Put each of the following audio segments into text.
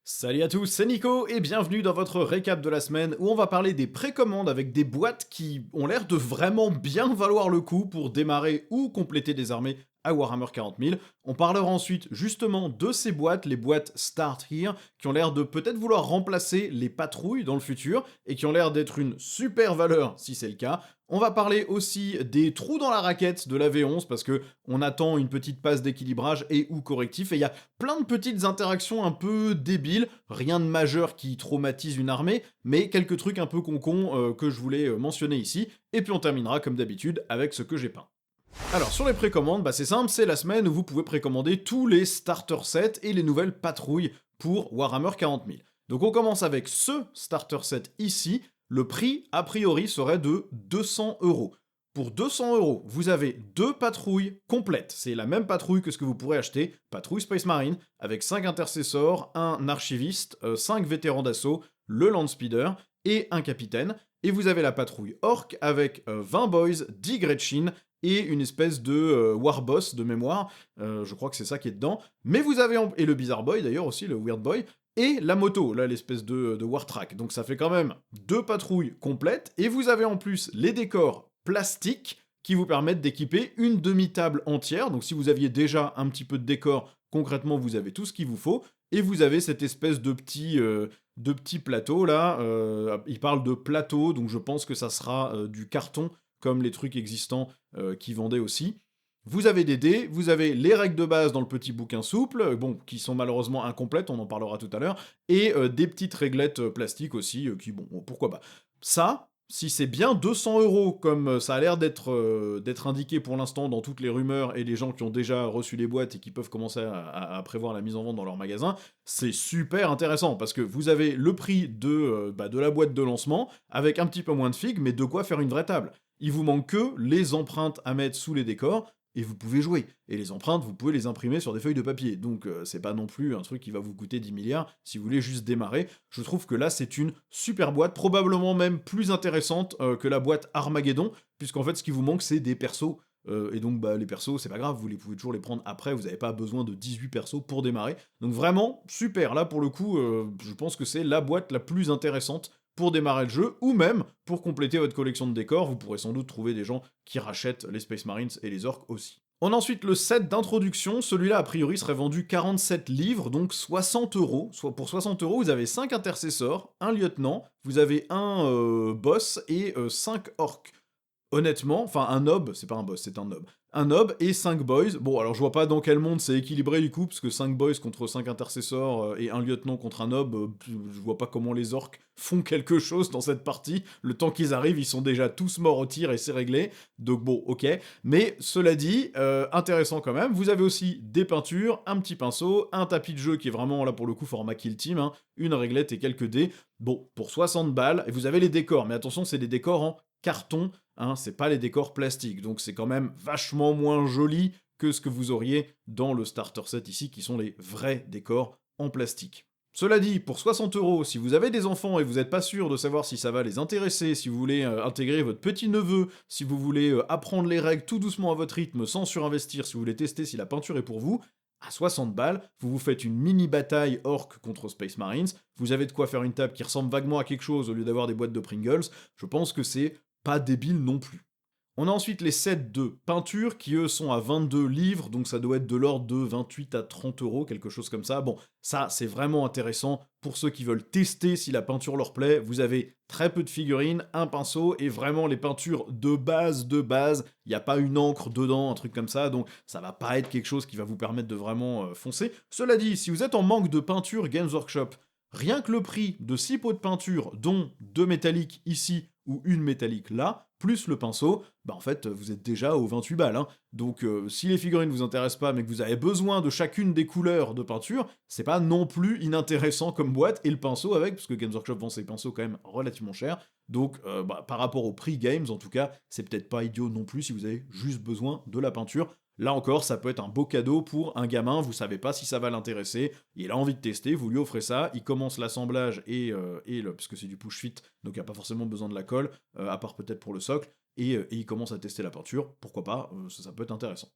Salut à tous, c'est Nico et bienvenue dans votre récap de la semaine où on va parler des précommandes avec des boîtes qui ont l'air de vraiment bien valoir le coup pour démarrer ou compléter des armées à Warhammer 40 000. On parlera ensuite justement de ces boîtes, les boîtes Start Here, qui ont l'air de peut-être vouloir remplacer les patrouilles dans le futur et qui ont l'air d'être une super valeur si c'est le cas. On va parler aussi des trous dans la raquette de la V11 parce que on attend une petite passe d'équilibrage et ou correctif et il y a plein de petites interactions un peu débiles, rien de majeur qui traumatise une armée, mais quelques trucs un peu concons que je voulais mentionner ici, et puis on terminera comme d'habitude avec ce que j'ai peint. Alors sur les précommandes, c'est simple, c'est la semaine où vous pouvez précommander tous les starter sets et les nouvelles patrouilles pour Warhammer 40 000. Donc on commence avec ce starter set ici, le prix a priori serait de 200 €. Pour 200 €, vous avez deux patrouilles complètes. C'est la même patrouille que ce que vous pourrez acheter, patrouille Space Marine, avec 5 intercesseurs, un archiviste, 5 vétérans d'assaut, le Landspeeder et un capitaine. Et vous avez la patrouille Orc avec 20 boys, 10 Gretchen et une espèce de Warboss de mémoire. Je crois que c'est ça qui est dedans. Mais vous avez... Et le Bizarre Boy d'ailleurs aussi, le Weird Boy. Et la moto, là, l'espèce de Wartrack. Donc ça fait quand même deux patrouilles complètes. Et vous avez en plus les décors plastiques qui vous permettent d'équiper une demi-table entière. Donc si vous aviez déjà un petit peu de décor, concrètement, vous avez tout ce qu'il vous faut. Et vous avez cette espèce de petit plateau là. Il parle de plateau, donc je pense que ça sera du carton comme les trucs existants qui vendaient aussi. Vous avez des dés, vous avez les règles de base dans le petit bouquin souple, bon, qui sont malheureusement incomplètes, on en parlera tout à l'heure, et des petites réglettes plastiques aussi, qui, bon, pourquoi pas. Ça, si c'est bien 200 € comme ça a l'air d'être indiqué pour l'instant dans toutes les rumeurs et les gens qui ont déjà reçu les boîtes et qui peuvent commencer à prévoir la mise en vente dans leur magasin, c'est super intéressant parce que vous avez le prix de la boîte de lancement avec un petit peu moins de figues, mais de quoi faire une vraie table. Il vous manque que les empreintes à mettre sous les décors et vous pouvez jouer. Et les empreintes, vous pouvez les imprimer sur des feuilles de papier. Donc c'est pas non plus un truc qui va vous coûter 10 milliards si vous voulez juste démarrer. Je trouve que là c'est une super boîte, probablement même plus intéressante que la boîte Armageddon, puisqu'en fait ce qui vous manque c'est des persos. Et donc les persos, c'est pas grave, vous pouvez toujours les prendre après, vous n'avez pas besoin de 18 persos pour démarrer. Donc vraiment, super, là pour le coup, je pense que c'est la boîte la plus intéressante pour démarrer le jeu, ou même pour compléter votre collection de décors, vous pourrez sans doute trouver des gens qui rachètent les Space Marines et les Orcs aussi. On a ensuite le set d'introduction, celui-là a priori serait vendu 47 livres, donc 60 €. Soit pour 60 €, vous avez 5 intercesseurs, un lieutenant, vous avez un boss et 5 orcs. Honnêtement, enfin un nob, c'est pas un boss, c'est un nob. Un nob et 5 boys. Bon, alors je vois pas dans quel monde c'est équilibré du coup, parce que 5 boys contre 5 intercesseurs et un lieutenant contre un nob, je vois pas comment les orques font quelque chose dans cette partie. Le temps qu'ils arrivent, ils sont déjà tous morts au tir et c'est réglé. Donc bon, ok. Mais cela dit, intéressant quand même. Vous avez aussi des peintures, un petit pinceau, un tapis de jeu qui est vraiment là pour le coup format kill team, hein, une réglette et quelques dés. Bon, pour 60 balles, et vous avez les décors, mais attention, c'est des décors en carton, hein, c'est pas les décors plastiques, donc c'est quand même vachement moins joli que ce que vous auriez dans le starter set ici, qui sont les vrais décors en plastique. Cela dit, pour 60 €, si vous avez des enfants et vous n'êtes pas sûr de savoir si ça va les intéresser, si vous voulez intégrer votre petit-neveu, si vous voulez apprendre les règles tout doucement à votre rythme sans surinvestir, si vous voulez tester si la peinture est pour vous, à 60 balles, vous vous faites une mini bataille orc contre Space Marines, vous avez de quoi faire une table qui ressemble vaguement à quelque chose au lieu d'avoir des boîtes de Pringles, je pense que c'est pas débile non plus. On a ensuite les sets de peinture qui eux sont à 22 livres, donc ça doit être de l'ordre de 28 à 30 €, quelque chose comme ça. Bon, ça c'est vraiment intéressant pour ceux qui veulent tester si la peinture leur plaît. Vous avez très peu de figurines, un pinceau et vraiment les peintures de base. Il n'y a pas une encre dedans, un truc comme ça, donc ça va pas être quelque chose qui va vous permettre de vraiment foncer. Cela dit, si vous êtes en manque de peinture Games Workshop, rien que le prix de 6 pots de peinture, dont 2 métalliques ici ou une métallique là, plus le pinceau, en fait, vous êtes déjà aux 28 balles. Hein. Donc, si les figurines vous intéressent pas, mais que vous avez besoin de chacune des couleurs de peinture, c'est pas non plus inintéressant comme boîte, et le pinceau avec, parce que Games Workshop vend ses pinceaux quand même relativement cher. Donc, par rapport au prix Games, en tout cas, c'est peut-être pas idiot non plus si vous avez juste besoin de la peinture. Là encore, ça peut être un beau cadeau pour un gamin, vous savez pas si ça va l'intéresser, il a envie de tester, vous lui offrez ça, il commence l'assemblage parce que c'est du push fit, donc il n'y a pas forcément besoin de la colle, à part peut-être pour le socle, et il commence à tester la peinture, pourquoi pas, ça peut être intéressant.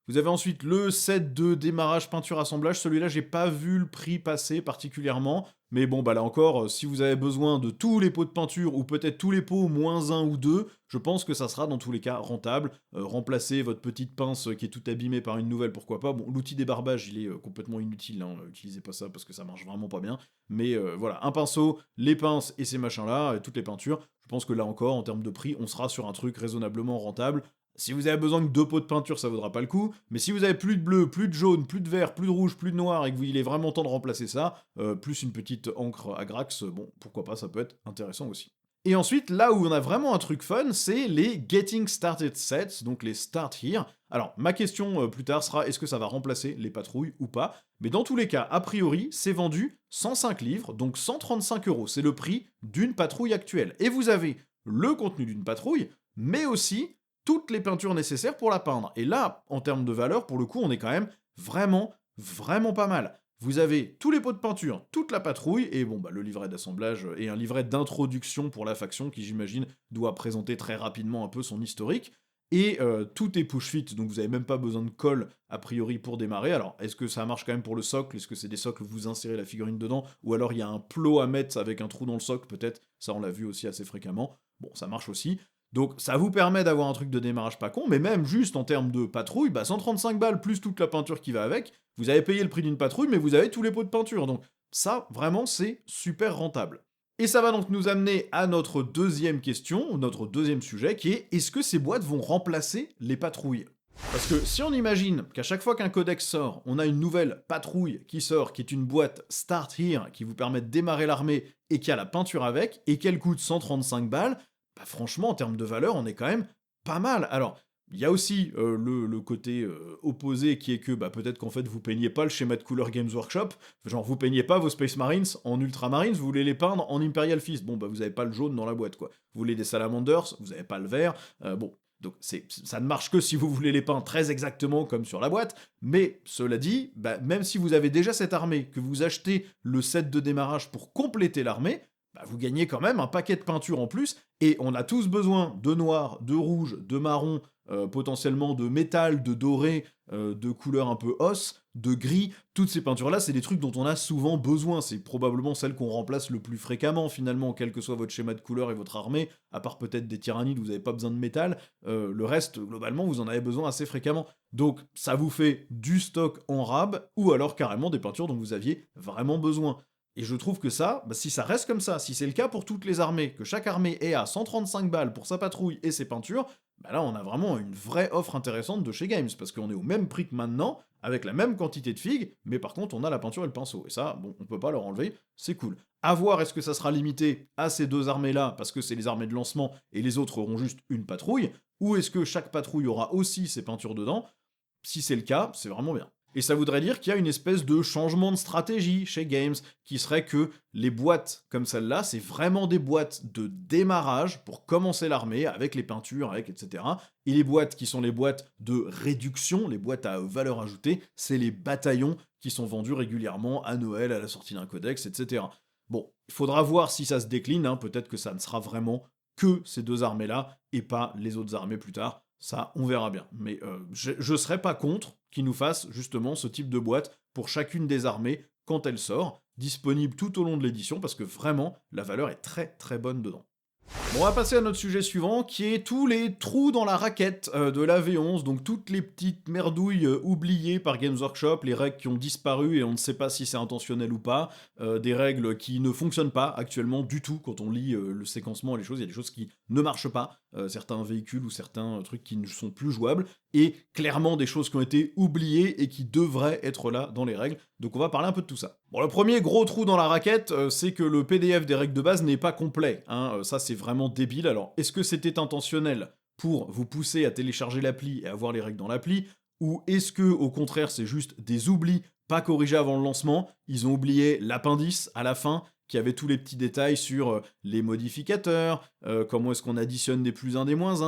Vous avez ensuite le set de démarrage peinture assemblage. Celui-là, j'ai pas vu le prix passer particulièrement. Mais bon, bah là encore, si vous avez besoin de tous les pots de peinture, ou peut-être tous les pots moins un ou deux, je pense que ça sera dans tous les cas rentable. Remplacer votre petite pince qui est toute abîmée par une nouvelle, pourquoi pas. Bon, l'outil débarbage, il est complètement inutile, hein, utilisez pas ça parce que ça marche vraiment pas bien. Mais voilà, un pinceau, les pinces et ces machins-là, et toutes les peintures, je pense que là encore, en termes de prix, on sera sur un truc raisonnablement rentable. Si vous avez besoin que 2 pots de peinture, ça vaudra pas le coup. Mais si vous avez plus de bleu, plus de jaune, plus de vert, plus de rouge, plus de noir, et que il est vraiment temps de remplacer ça, plus une petite encre à Grax, bon, pourquoi pas, ça peut être intéressant aussi. Et ensuite, là où on a vraiment un truc fun, c'est les Getting Started Sets, donc les Start Here. Alors, ma question plus tard sera, est-ce que ça va remplacer les patrouilles ou pas? Mais dans tous les cas, a priori, c'est vendu 105 livres, donc 135 euros. C'est le prix d'une patrouille actuelle. Et vous avez le contenu d'une patrouille, mais aussi toutes les peintures nécessaires pour la peindre. Et là, en termes de valeur, pour le coup, on est quand même vraiment, vraiment pas mal. Vous avez tous les pots de peinture, toute la patrouille, et bon, bah, le livret d'assemblage et un livret d'introduction pour la faction qui, j'imagine, doit présenter très rapidement un peu son historique. Et tout est push-fit, donc vous n'avez même pas besoin de colle, a priori, pour démarrer. Alors, est-ce que ça marche quand même pour le socle? Est-ce que c'est des socles où vous insérez la figurine dedans? Ou alors il y a un plot à mettre avec un trou dans le socle, peut-être? Ça, on l'a vu aussi assez fréquemment. Bon, ça marche aussi. Donc ça vous permet d'avoir un truc de démarrage pas con, mais même juste en termes de patrouille, bah 135 balles plus toute la peinture qui va avec, vous avez payé le prix d'une patrouille, mais vous avez tous les pots de peinture. Donc ça, vraiment, c'est super rentable. Et ça va donc nous amener à notre deuxième question, notre deuxième sujet, qui est est-ce que ces boîtes vont remplacer les patrouilles? Parce que si on imagine qu'à chaque fois qu'un codex sort, on a une nouvelle patrouille qui sort, qui est une boîte Start Here, qui vous permet de démarrer l'armée et qui a la peinture avec, et qu'elle coûte 135 balles, bah franchement, en termes de valeur, on est quand même pas mal. Alors, il y a aussi le côté opposé qui est que bah, peut-être qu'en fait vous peignez pas le schéma de couleur Games Workshop, genre vous peignez pas vos Space Marines en Ultramarines, vous voulez les peindre en Imperial Fist. Bon, bah vous avez pas le jaune dans la boîte quoi. Vous voulez des Salamanders, vous avez pas le vert. Bon, donc ça ne marche que si vous voulez les peindre très exactement comme sur la boîte, mais cela dit, bah, même si vous avez déjà cette armée, que vous achetez le set de démarrage pour compléter l'armée, bah, vous gagnez quand même un paquet de peintures en plus, et on a tous besoin de noir, de rouge, de marron, potentiellement de métal, de doré, de couleur un peu os, de gris. Toutes ces peintures-là, c'est des trucs dont on a souvent besoin. C'est probablement celles qu'on remplace le plus fréquemment, finalement, quel que soit votre schéma de couleur et votre armée, à part peut-être des tyrannides où vous n'avez pas besoin de métal. Le reste, globalement, vous en avez besoin assez fréquemment. Donc, ça vous fait du stock en rab, ou alors carrément des peintures dont vous aviez vraiment besoin. Et je trouve que ça, bah, si ça reste comme ça, si c'est le cas pour toutes les armées, que chaque armée est à 135 balles pour sa patrouille et ses peintures, bah là on a vraiment une vraie offre intéressante de chez Games, parce qu'on est au même prix que maintenant, avec la même quantité de figues, mais par contre on a la peinture et le pinceau. Et ça, bon, on peut pas leur enlever, c'est cool. À voir est-ce que ça sera limité à ces deux armées-là, parce que c'est les armées de lancement, et les autres auront juste une patrouille, ou est-ce que chaque patrouille aura aussi ses peintures dedans? Si c'est le cas, c'est vraiment bien. Et ça voudrait dire qu'il y a une espèce de changement de stratégie chez Games, qui serait que les boîtes comme celle-là, c'est vraiment des boîtes de démarrage pour commencer l'armée, avec les peintures, avec etc. Et les boîtes qui sont les boîtes de réduction, les boîtes à valeur ajoutée, c'est les bataillons qui sont vendus régulièrement à Noël, à la sortie d'un codex, etc. Bon, il faudra voir si ça se décline, hein. Peut-être que ça ne sera vraiment que ces deux armées-là, et pas les autres armées plus tard. Ça, on verra bien. Mais je serais pas contre qu'ils nous fassent justement ce type de boîte pour chacune des armées quand elle sort, disponible tout au long de l'édition, parce que vraiment, la valeur est très très bonne dedans. Bon, on va passer à notre sujet suivant, qui est tous les trous dans la raquette de la V11, donc toutes les petites merdouilles oubliées par Games Workshop, les règles qui ont disparu et on ne sait pas si c'est intentionnel ou pas, des règles qui ne fonctionnent pas actuellement du tout quand on lit le séquencement et les choses, il y a des choses qui ne marchent pas, certains véhicules ou certains trucs qui ne sont plus jouables, et clairement des choses qui ont été oubliées et qui devraient être là dans les règles, donc on va parler un peu de tout ça. Bon, le premier gros trou dans la raquette, c'est que le PDF des règles de base n'est pas complet, hein, ça c'est vraiment débile. Alors, est-ce que c'était intentionnel pour vous pousser à télécharger l'appli et avoir les règles dans l'appli, ou est-ce que, au contraire, c'est juste des oublis pas corrigés avant le lancement, ils ont oublié l'appendice à la fin, qui avait tous les petits détails sur les modificateurs, comment est-ce qu'on additionne des plus 1, des moins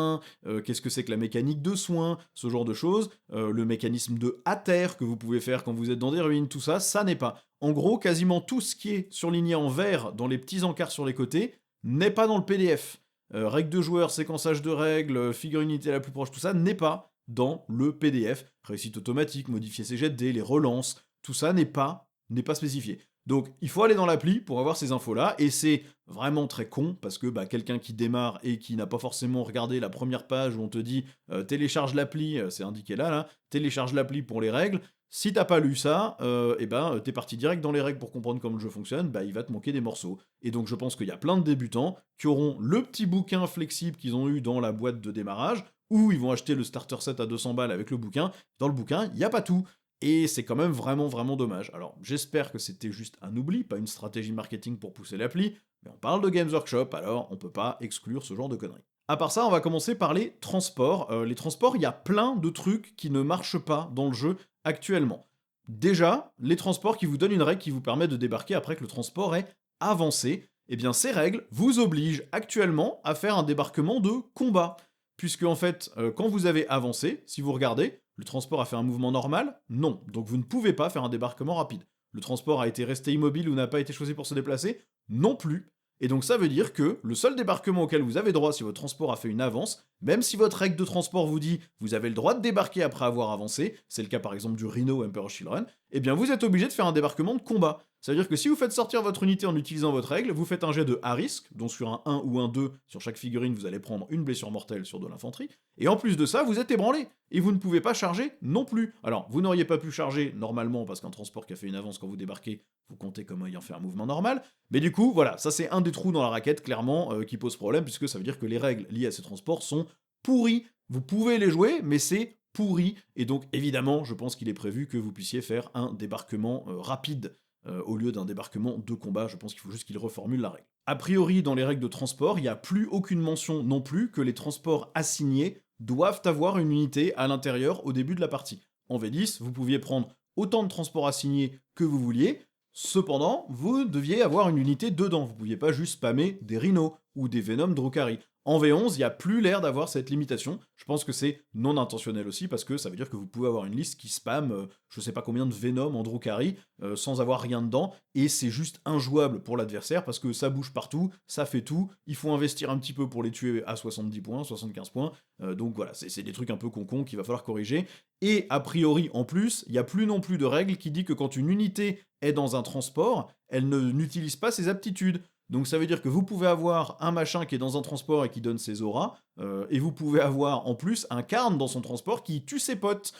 1, qu'est-ce que c'est que la mécanique de soins, ce genre de choses, le mécanisme de à terre que vous pouvez faire quand vous êtes dans des ruines, tout ça, ça n'est pas. En gros, quasiment tout ce qui est surligné en vert dans les petits encarts sur les côtés n'est pas dans le PDF. Règles de joueurs, séquençage de règles, figure unité la plus proche, tout ça n'est pas dans le PDF. Réussite automatique, modifier ses jets de dés, les relances, tout ça n'est pas spécifié. Donc il faut aller dans l'appli pour avoir ces infos-là, et c'est vraiment très con, parce que quelqu'un qui démarre et qui n'a pas forcément regardé la première page où on te dit télécharge l'appli, c'est indiqué là, télécharge l'appli pour les règles. Si t'as pas lu ça, t'es parti direct dans les règles pour comprendre comment le jeu fonctionne, il va te manquer des morceaux. Et donc je pense qu'il y a plein de débutants qui auront le petit bouquin flexible qu'ils ont eu dans la boîte de démarrage, ou ils vont acheter le starter set à 200 balles avec le bouquin. Dans le bouquin, il n'y a pas tout. Et c'est quand même vraiment, vraiment dommage. Alors, j'espère que c'était juste un oubli, pas une stratégie marketing pour pousser l'appli, mais on parle de Games Workshop, alors on peut pas exclure ce genre de conneries. À part ça, on va commencer par les transports. Les transports, il y a plein de trucs qui ne marchent pas dans le jeu actuellement. Déjà, les transports qui vous donnent une règle qui vous permet de débarquer après que le transport est avancé, eh bien ces règles vous obligent actuellement à faire un débarquement de combat. Puisque en fait, quand vous avez avancé, si vous regardez, le transport a fait un mouvement normal? Non. Donc vous ne pouvez pas faire un débarquement rapide. Le transport a été resté immobile ou n'a pas été choisi pour se déplacer? Non plus. Et donc ça veut dire que le seul débarquement auquel vous avez droit si votre transport a fait une avance, même si votre règle de transport vous dit vous avez le droit de débarquer après avoir avancé, c'est le cas par exemple du Rhino Emperor Children, eh bien vous êtes obligé de faire un débarquement de combat. Ça veut dire que si vous faites sortir votre unité en utilisant votre règle, vous faites un jet de à risque, donc sur un 1 ou un 2, sur chaque figurine vous allez prendre une blessure mortelle sur de l'infanterie, et en plus de ça, vous êtes ébranlé, et vous ne pouvez pas charger non plus. Alors, vous n'auriez pas pu charger normalement, parce qu'un transport qui a fait une avance quand vous débarquez, vous comptez comme ayant fait un mouvement normal, mais du coup, voilà, ça c'est un des trous dans la raquette, clairement, qui pose problème, puisque ça veut dire que les règles liées à ces transports sont pourries. Vous pouvez les jouer, mais c'est pourri, et donc évidemment, je pense qu'il est prévu que vous puissiez faire un débarquement rapide au lieu d'un débarquement de combat. Je pense qu'il faut juste qu'il reformule la règle. A priori, dans les règles de transport, il n'y a plus aucune mention non plus que les transports assignés doivent avoir une unité à l'intérieur au début de la partie. En V10, vous pouviez prendre autant de transports assignés que vous vouliez, cependant, vous deviez avoir une unité dedans. Vous ne pouviez pas juste spammer des Rhinos ou des Venom Drukhari. En V11, il n'y a plus l'air d'avoir cette limitation. Je pense que c'est non intentionnel aussi, parce que ça veut dire que vous pouvez avoir une liste qui spamme je sais pas combien de Venom en Drukhari sans avoir rien dedans, et c'est juste injouable pour l'adversaire, parce que ça bouge partout, ça fait tout, il faut investir un petit peu pour les tuer à 70 points, 75 points, donc voilà, c'est des trucs un peu concons qu'il va falloir corriger. Et a priori, en plus, il n'y a plus non plus de règle qui dit que quand une unité est dans un transport, elle n'utilise pas ses aptitudes. Donc ça veut dire que vous pouvez avoir un machin qui est dans un transport et qui donne ses auras, et vous pouvez avoir en plus un Karn dans son transport qui tue ses potes.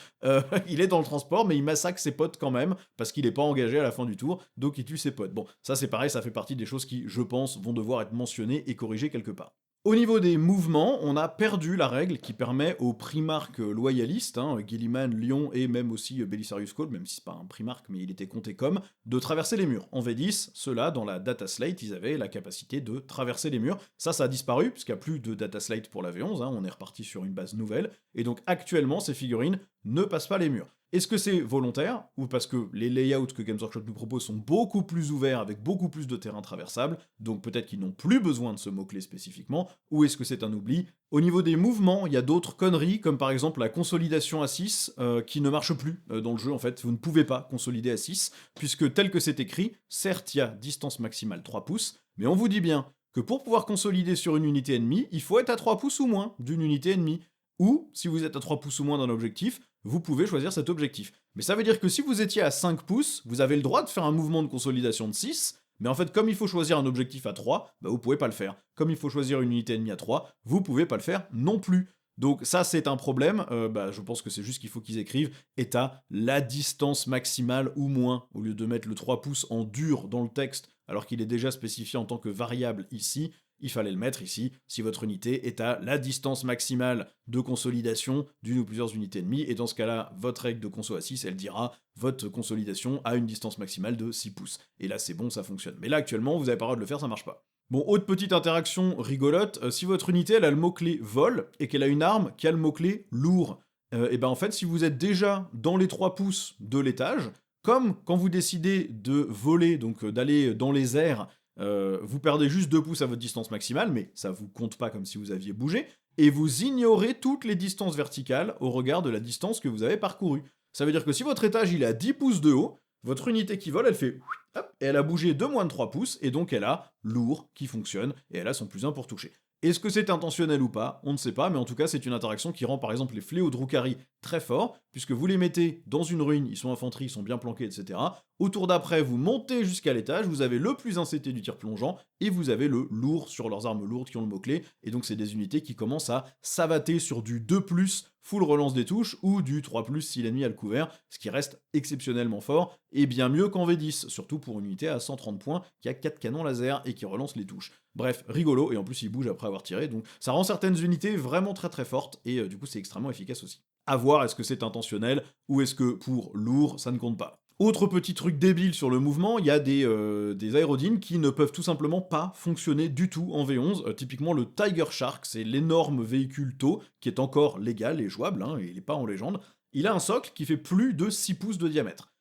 Il est dans le transport, mais il massacre ses potes quand même, parce qu'il n'est pas engagé à la fin du tour, donc il tue ses potes. Bon, ça c'est pareil, ça fait partie des choses qui, je pense, vont devoir être mentionnées et corrigées quelque part. Au niveau des mouvements, on a perdu la règle qui permet aux primarques loyalistes, Gilliman, Lyon et même aussi Belisarius Cole, même si c'est pas un primarque mais il était compté comme, de traverser les murs. En V10, ceux-là, dans la data slate, ils avaient la capacité de traverser les murs. Ça a disparu, puisqu'il n'y a plus de data slate pour la V11, on est reparti sur une base nouvelle, et donc actuellement, ces figurines ne passent pas les murs. Est-ce que c'est volontaire, ou parce que les layouts que Games Workshop nous propose sont beaucoup plus ouverts, avec beaucoup plus de terrain traversable, donc peut-être qu'ils n'ont plus besoin de ce mot-clé spécifiquement, ou est-ce que c'est un oubli? Au niveau des mouvements, il y a d'autres conneries, comme par exemple la consolidation à 6, qui ne marche plus dans le jeu en fait. Vous ne pouvez pas consolider à 6, puisque tel que c'est écrit, certes il y a distance maximale 3 pouces, mais on vous dit bien que pour pouvoir consolider sur une unité ennemie, il faut être à 3 pouces ou moins d'une unité ennemie. Ou, si vous êtes à 3 pouces ou moins d'un objectif, vous pouvez choisir cet objectif. Mais ça veut dire que si vous étiez à 5 pouces, vous avez le droit de faire un mouvement de consolidation de 6, mais en fait, comme il faut choisir un objectif à 3, vous pouvez pas le faire. Comme il faut choisir une unité ennemie à 3, vous pouvez pas le faire non plus. Donc ça, c'est un problème. Je pense que c'est juste qu'il faut qu'ils écrivent est à la distance maximale ou moins, au lieu de mettre le 3 pouces en dur dans le texte, alors qu'il est déjà spécifié en tant que variable ici. Il fallait le mettre ici, si votre unité est à la distance maximale de consolidation d'une ou plusieurs unités ennemies, et dans ce cas-là, votre règle de conso à 6, elle dira votre consolidation à une distance maximale de 6 pouces. Et là, c'est bon, ça fonctionne. Mais là, actuellement, vous avez pas le droit de le faire, ça marche pas. Bon, autre petite interaction rigolote, si votre unité, elle a le mot-clé vol, et qu'elle a une arme qui a le mot-clé lourd, et ben en fait, si vous êtes déjà dans les 3 pouces de l'étage, comme quand vous décidez de voler, donc d'aller dans les airs, vous perdez juste 2 pouces à votre distance maximale, mais ça vous compte pas comme si vous aviez bougé, et vous ignorez toutes les distances verticales au regard de la distance que vous avez parcourue. Ça veut dire que si votre étage il est à 10 pouces de haut, votre unité qui vole, elle fait hop, et elle a bougé de moins de 3 pouces, et donc elle a lourd qui fonctionne, et elle a son +1 pour toucher. Est-ce que c'est intentionnel ou pas? On ne sait pas, mais en tout cas, c'est une interaction qui rend par exemple les fléaux Drukhari très forts, puisque vous les mettez dans une ruine, ils sont infanterie, ils sont bien planqués, etc. Au tour d'après, vous montez jusqu'à l'étage, vous avez le plus incété du tir plongeant, et vous avez le lourd sur leurs armes lourdes qui ont le mot-clé, et donc c'est des unités qui commencent à savater sur du 2+, full relance des touches, ou du 3+, si l'ennemi a le couvert, ce qui reste exceptionnellement fort, et bien mieux qu'en V10, surtout pour une unité à 130 points, qui a 4 canons laser, et qui relance les touches. Bref, rigolo, et en plus il bouge après avoir tiré, donc ça rend certaines unités vraiment très très fortes, et du coup c'est extrêmement efficace aussi. À voir, est-ce que c'est intentionnel, ou est-ce que pour lourd, ça ne compte pas. Autre petit truc débile sur le mouvement, il y a des aérodynes qui ne peuvent tout simplement pas fonctionner du tout en V11. Typiquement le Tiger Shark, c'est l'énorme véhicule TOW, qui est encore légal et jouable, hein, et il n'est pas en légende. Il a un socle qui fait plus de 6 pouces de diamètre.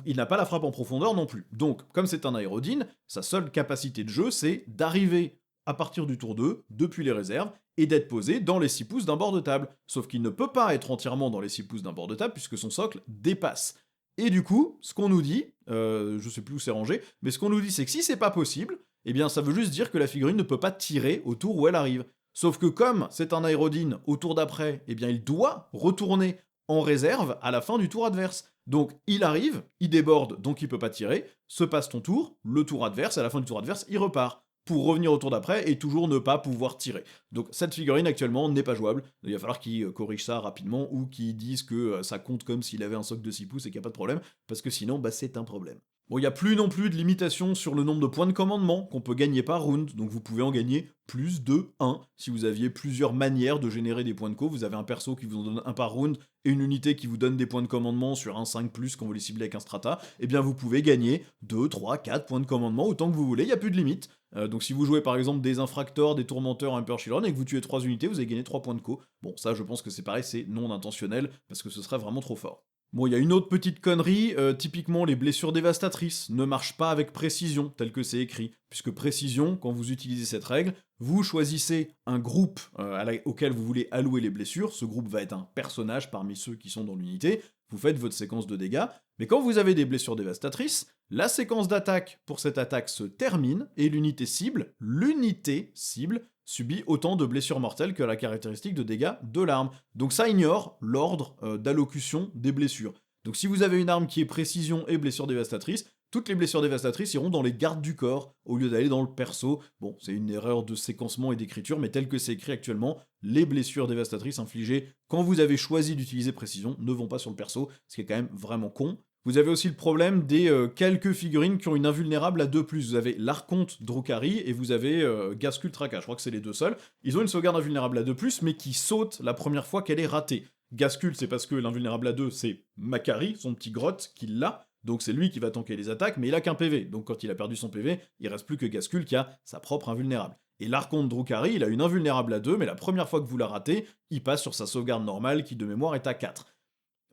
Il n'a pas la frappe en profondeur non plus. Donc, comme c'est un aérodyne, sa seule capacité de jeu, c'est d'arriver à partir du tour 2, depuis les réserves, et d'être posé dans les 6 pouces d'un bord de table. Sauf qu'il ne peut pas être entièrement dans les 6 pouces d'un bord de table, puisque son socle dépasse. Et du coup, ce qu'on nous dit, je sais plus où c'est rangé, mais ce qu'on nous dit, c'est que si c'est pas possible, eh bien ça veut juste dire que la figurine ne peut pas tirer au tour où elle arrive. Sauf que comme c'est un aérodyne au tour d'après, eh bien il doit retourner en réserve à la fin du tour adverse. Donc il arrive, il déborde, donc il peut pas tirer, se passe ton tour, le tour adverse, à la fin du tour adverse, il repart pour revenir au tour d'après et toujours ne pas pouvoir tirer. Donc cette figurine actuellement n'est pas jouable, il va falloir qu'ils corrigent ça rapidement ou qu'ils disent que ça compte comme s'il avait un socle de 6 pouces et qu'il n'y a pas de problème, parce que sinon bah, c'est un problème. Bon, il n'y a plus non plus de limitation sur le nombre de points de commandement qu'on peut gagner par round, donc vous pouvez en gagner plus de 1. Si vous aviez plusieurs manières de générer des points de co, vous avez un perso qui vous en donne un par round et une unité qui vous donne des points de commandement sur un 5+, quand vous les ciblez avec un strata, eh bien vous pouvez gagner 2, 3, 4 points de commandement autant que vous voulez, il n'y a plus de limite. Donc si vous jouez par exemple des infractors, des tourmenteurs, un Emperor Children et que vous tuez 3 unités, vous avez gagné 3 points de co. Bon, ça je pense que c'est pareil, c'est non intentionnel, parce que ce serait vraiment trop fort. Bon, il y a une autre petite connerie, typiquement les blessures dévastatrices ne marchent pas avec précision, tel que c'est écrit, puisque précision, quand vous utilisez cette règle, vous choisissez un groupe auquel vous voulez allouer les blessures, ce groupe va être un personnage parmi ceux qui sont dans l'unité, vous faites votre séquence de dégâts, mais quand vous avez des blessures dévastatrices, la séquence d'attaque pour cette attaque se termine, et l'unité cible, subit autant de blessures mortelles que la caractéristique de dégâts de l'arme. Donc ça ignore l'ordre d'allocution des blessures. Donc si vous avez une arme qui est précision et blessure dévastatrice, toutes les blessures dévastatrices iront dans les gardes du corps, au lieu d'aller dans le perso. Bon, c'est une erreur de séquencement et d'écriture, mais tel que c'est écrit actuellement, les blessures dévastatrices infligées quand vous avez choisi d'utiliser précision ne vont pas sur le perso, ce qui est quand même vraiment con. Vous avez aussi le problème des quelques figurines qui ont une invulnérable à 2+. Vous avez l'Archonte Drukhari et vous avez Ghazghkull Traka, je crois que c'est les deux seuls. Ils ont une sauvegarde invulnérable à 2+, mais qui saute la première fois qu'elle est ratée. Ghazghkull, c'est parce que l'invulnérable à 2, c'est Makari, son petit grotte, qui l'a, donc c'est lui qui va tanker les attaques, mais il a qu'un PV, donc quand il a perdu son PV, il reste plus que Ghazghkull qui a sa propre invulnérable. Et l'Archonte Drukhari, il a une invulnérable à 2, mais la première fois que vous la ratez, il passe sur sa sauvegarde normale qui de mémoire est à 4.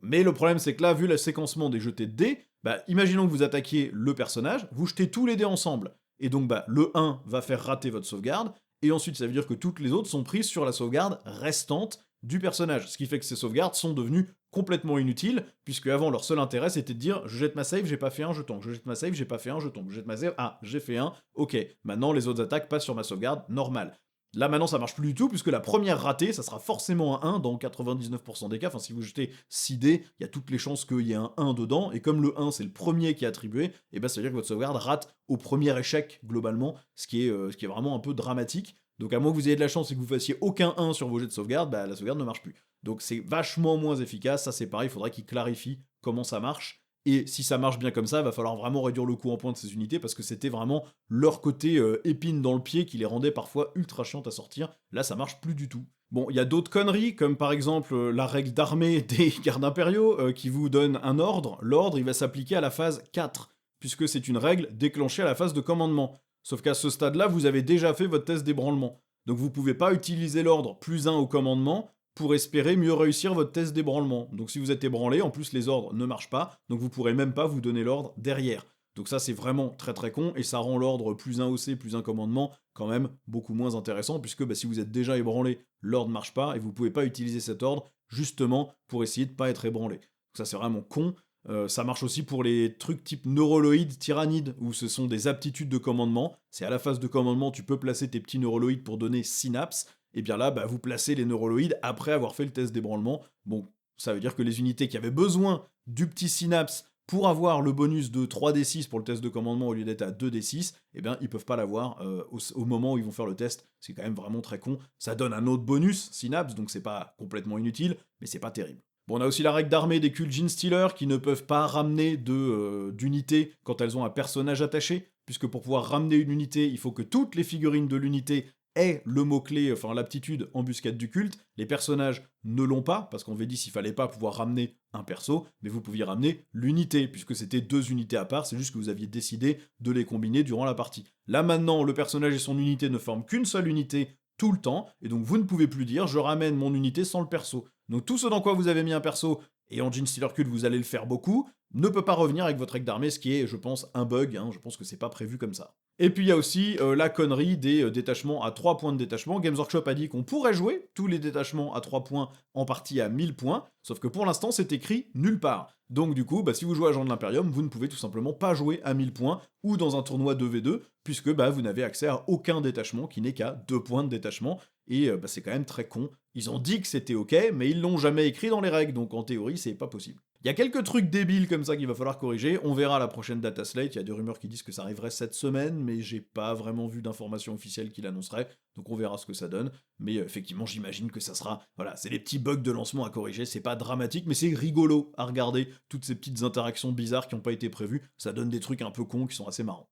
Mais le problème, c'est que là, vu le séquencement des jetés de dés, bah, imaginons que vous attaquiez le personnage, vous jetez tous les dés ensemble. Et donc, bah, le 1 va faire rater votre sauvegarde, et ensuite, ça veut dire que toutes les autres sont prises sur la sauvegarde restante du personnage. Ce qui fait que ces sauvegardes sont devenues complètement inutiles, puisque avant, leur seul intérêt, c'était de dire je jette ma save, j'ai pas fait un, je tombe. Je jette ma save, j'ai pas fait un, je tombe. Je jette ma save, ah, j'ai fait un, ok. Maintenant, les autres attaques passent sur ma sauvegarde normale. Là maintenant ça marche plus du tout, puisque la première ratée, ça sera forcément un 1 dans 99% des cas. Enfin si vous jetez 6 dés, il y a toutes les chances qu'il y ait un 1 dedans, et comme le 1 c'est le premier qui est attribué, et ben ça veut dire que votre sauvegarde rate au premier échec globalement, ce qui est vraiment un peu dramatique. Donc à moins que vous ayez de la chance et que vous fassiez aucun 1 sur vos jets de sauvegarde, bah la sauvegarde ne marche plus. Donc c'est vachement moins efficace, ça c'est pareil, il faudrait qu'il clarifie comment ça marche. Et si ça marche bien comme ça, il va falloir vraiment réduire le coût en points de ces unités parce que c'était vraiment leur côté épine dans le pied qui les rendait parfois ultra chiantes à sortir. Là, ça marche plus du tout. Bon, il y a d'autres conneries, comme par exemple la règle d'armée des gardes impériaux qui vous donne un ordre. L'ordre, il va s'appliquer à la phase 4, puisque c'est une règle déclenchée à la phase de commandement. Sauf qu'à ce stade-là, vous avez déjà fait votre test d'ébranlement. Donc vous pouvez pas utiliser l'ordre +1 au commandement pour espérer mieux réussir votre test d'ébranlement. Donc si vous êtes ébranlé, en plus les ordres ne marchent pas, donc vous pourrez même pas vous donner l'ordre derrière. Donc ça c'est vraiment très très con, et ça rend l'ordre +1 OC, +1 commandement, quand même beaucoup moins intéressant, puisque bah, si vous êtes déjà ébranlé, l'ordre marche pas, et vous pouvez pas utiliser cet ordre, justement, pour essayer de pas être ébranlé. Donc ça c'est vraiment con. Ça marche aussi pour les trucs type neuroloïdes, tyrannides, où ce sont des aptitudes de commandement. C'est à la phase de commandement, tu peux placer tes petits neuroloïdes pour donner synapse. Et bien là, bah, vous placez les neuroloïdes après avoir fait le test d'ébranlement. Bon, ça veut dire que les unités qui avaient besoin du petit synapse pour avoir le bonus de 3d6 pour le test de commandement au lieu d'être à 2d6, eh bien, ils peuvent pas l'avoir au moment où ils vont faire le test. C'est quand même vraiment très con. Ça donne un autre bonus, synapse, donc c'est pas complètement inutile, mais c'est pas terrible. Bon, on a aussi la règle d'armée des cultes Gene Stealer qui ne peuvent pas ramener d'unités quand elles ont un personnage attaché, puisque pour pouvoir ramener une unité, il faut que toutes les figurines de l'unité aient le mot-clé, enfin l'aptitude embuscade du culte. Les personnages ne l'ont pas, parce qu'en V10 il fallait pas pouvoir ramener un perso, mais vous pouviez ramener l'unité, puisque c'était 2 unités à part, c'est juste que vous aviez décidé de les combiner durant la partie. Là maintenant, le personnage et son unité ne forment qu'une seule unité tout le temps, et donc vous ne pouvez plus dire je ramène mon unité sans le perso. Donc tout ce dans quoi vous avez mis un perso, et en Gene Stealer Cult vous allez le faire beaucoup, ne peut pas revenir avec votre règle d'armée, ce qui est, je pense, un bug, hein, je pense que c'est pas prévu comme ça. Et puis il y a aussi la connerie des détachements à 3 points de détachement. Games Workshop a dit qu'on pourrait jouer tous les détachements à 3 points en partie à 1000 points, sauf que pour l'instant c'est écrit nulle part. Donc du coup, bah, si vous jouez à Agent de l'Imperium, vous ne pouvez tout simplement pas jouer à 1000 points ou dans un tournoi 2v2, puisque bah, vous n'avez accès à aucun détachement qui n'est qu'à 2 points de détachement, et bah, c'est quand même très con. Ils ont dit que c'était ok, mais ils l'ont jamais écrit dans les règles, donc en théorie c'est pas possible. Il y a quelques trucs débiles comme ça qu'il va falloir corriger, on verra la prochaine data slate, il y a des rumeurs qui disent que ça arriverait cette semaine, mais j'ai pas vraiment vu d'informations officielles qui l'annonceraient, donc on verra ce que ça donne, mais effectivement j'imagine que ça sera, voilà, c'est les petits bugs de lancement à corriger, c'est pas dramatique, mais c'est rigolo à regarder, toutes ces petites interactions bizarres qui n'ont pas été prévues, ça donne des trucs un peu cons qui sont assez marrants.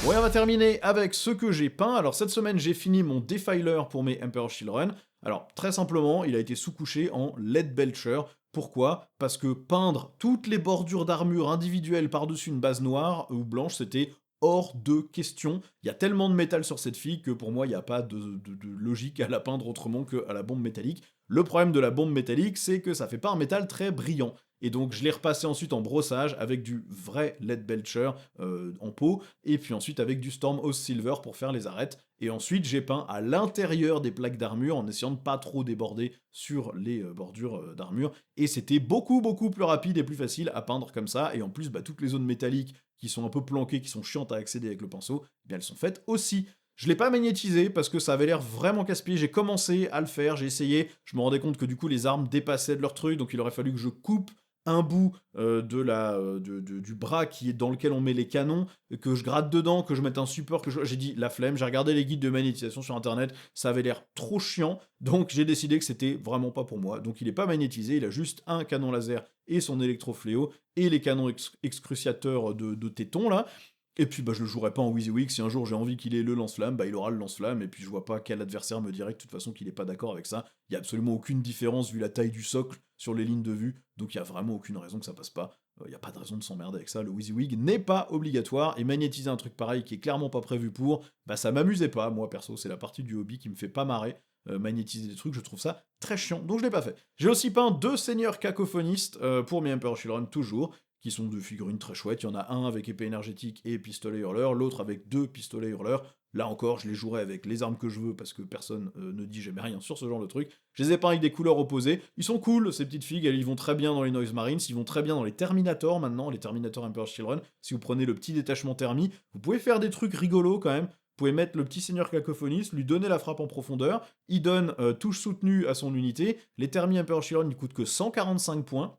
Ouais, on va terminer avec ce que j'ai peint. Alors cette semaine, j'ai fini mon defiler pour mes Emperor Children. Alors très simplement, il a été sous-couché en LED Belcher. Pourquoi? Parce que peindre toutes les bordures d'armure individuelles par-dessus une base noire ou blanche, c'était hors de question. Il y a tellement de métal sur cette fille que pour moi, il n'y a pas de logique à la peindre autrement qu'à la bombe métallique. Le problème de la bombe métallique, c'est que ça fait pas un métal très brillant. Et donc je l'ai repassé ensuite en brossage avec du vrai LED Belcher en pot, et puis ensuite avec du Stormhouse Silver pour faire les arêtes. Et ensuite j'ai peint à l'intérieur des plaques d'armure en essayant de pas trop déborder sur les bordures d'armure. Et c'était beaucoup plus rapide et plus facile à peindre comme ça. Et en plus, bah, toutes les zones métalliques qui sont un peu planquées, qui sont chiantes à accéder avec le pinceau, eh bien elles sont faites aussi. Je l'ai pas magnétisé parce que ça avait l'air vraiment casse-pied. J'ai commencé à le faire, j'ai essayé. Je me rendais compte que du coup les armes dépassaient de leur truc, donc il aurait fallu que je coupe un bout du bras qui est dans lequel on met les canons, que je gratte dedans, que je mette un support, j'ai dit la flemme, j'ai regardé les guides de magnétisation sur internet, ça avait l'air trop chiant, donc j'ai décidé que c'était vraiment pas pour moi. Donc il est pas magnétisé, il a juste un canon laser et son électrofléau, et les canons excruciateurs de téton là. Et puis bah je le jouerai pas en WYSIWYG, si un jour j'ai envie qu'il ait le lance-flamme, bah il aura le lance-flamme, et puis je vois pas quel adversaire me dirait que de toute façon qu'il est pas d'accord avec ça. Il y a absolument aucune différence vu la taille du socle sur les lignes de vue, donc il y a vraiment aucune raison que ça passe pas. Il y a pas de raison de s'emmerder avec ça, le WYSIWYG n'est pas obligatoire, et magnétiser un truc pareil qui est clairement pas prévu pour, bah ça m'amusait pas, moi perso, c'est la partie du hobby qui me fait pas marrer. Magnétiser des trucs, je trouve ça très chiant, donc je l'ai pas fait. J'ai aussi peint 2 seigneurs cacophonistes pour mes Emperor Children toujours, qui sont 2 figurines très chouettes. Il y en a un avec épée énergétique et pistolet hurleur, l'autre avec 2 pistolets hurleurs. Là encore, je les jouerai avec les armes que je veux parce que personne ne dit jamais rien sur ce genre de truc. Je les ai peints avec des couleurs opposées. Ils sont cool, ces petites figues, ils vont très bien dans les Noise Marines, ils vont très bien dans les Terminators maintenant, les Terminator Emperor Children. Si vous prenez le petit détachement thermi, vous pouvez faire des trucs rigolos quand même. Vous pouvez mettre le petit seigneur cacophoniste, lui donner la frappe en profondeur, il donne touche soutenue à son unité. Les Thermi Emperor Children, ils coûtent que 145 points.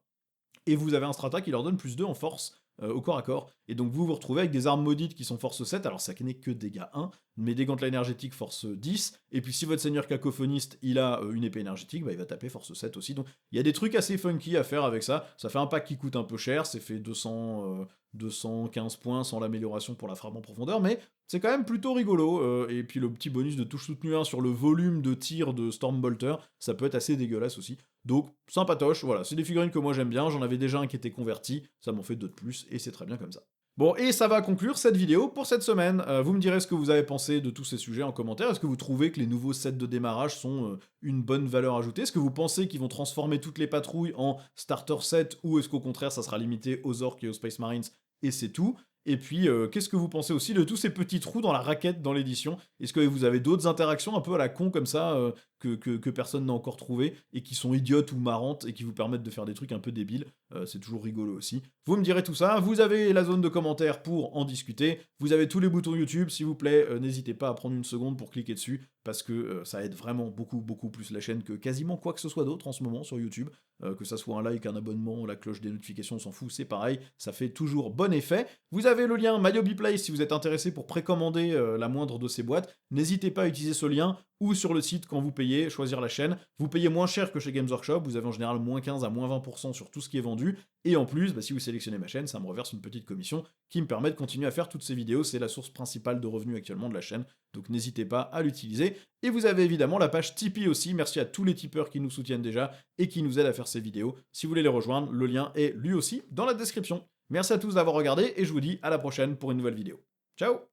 Et vous avez un strata qui leur donne plus 2 en force au corps à corps. Et donc vous vous retrouvez avec des armes maudites qui sont force 7, alors ça n'est que dégâts 1, mais des gantelets énergétiques force 10, et puis si votre seigneur cacophoniste il a une épée énergétique, bah, il va taper force 7 aussi. Donc il y a des trucs assez funky à faire avec ça. Ça fait un pack qui coûte un peu cher, c'est fait 215 points sans l'amélioration pour la frappe en profondeur, mais c'est quand même plutôt rigolo. Et puis le petit bonus de touche soutenue 1 sur le volume de tir de Stormbolter, ça peut être assez dégueulasse aussi. Donc sympatoche, voilà, c'est des figurines que moi j'aime bien, j'en avais déjà un qui était converti, ça m'en fait 2 de plus, et c'est très bien comme ça. Bon, et ça va conclure cette vidéo pour cette semaine. Vous me direz ce que vous avez pensé de tous ces sujets en commentaire. Est-ce que vous trouvez que les nouveaux sets de démarrage sont une bonne valeur ajoutée? Est-ce que vous pensez qu'ils vont transformer toutes les patrouilles en starter set, ou est-ce qu'au contraire ça sera limité aux orques et aux Space Marines et c'est tout? Et puis, qu'est-ce que vous pensez aussi de tous ces petits trous dans la raquette dans l'édition? Est-ce que vous avez d'autres interactions un peu à la con comme ça, que personne n'a encore trouvé et qui sont idiotes ou marrantes et qui vous permettent de faire des trucs un peu débiles? C'est toujours rigolo aussi. Vous me direz tout ça, vous avez la zone de commentaires pour en discuter, vous avez tous les boutons YouTube, s'il vous plaît, n'hésitez pas à prendre une seconde pour cliquer dessus, parce que ça aide vraiment beaucoup, beaucoup plus la chaîne que quasiment quoi que ce soit d'autre en ce moment sur YouTube. Que ça soit un like, un abonnement, la cloche des notifications, on s'en fout, c'est pareil, ça fait toujours bon effet. Vous avez le lien MyHobbyPlace si vous êtes intéressé pour précommander la moindre de ces boîtes. N'hésitez pas à utiliser ce lien, ou sur le site quand vous payez, choisir la chaîne. Vous payez moins cher que chez Games Workshop, vous avez en général moins 15 à moins 20% sur tout ce qui est vendu, et en plus, si vous sélectionnez ma chaîne, ça me reverse une petite commission qui me permet de continuer à faire toutes ces vidéos, c'est la source principale de revenus actuellement de la chaîne, donc n'hésitez pas à l'utiliser. Et vous avez évidemment la page Tipeee aussi, merci à tous les tipeurs qui nous soutiennent déjà et qui nous aident à faire ces vidéos. Si vous voulez les rejoindre, le lien est lui aussi dans la description. Merci à tous d'avoir regardé et je vous dis à la prochaine pour une nouvelle vidéo. Ciao!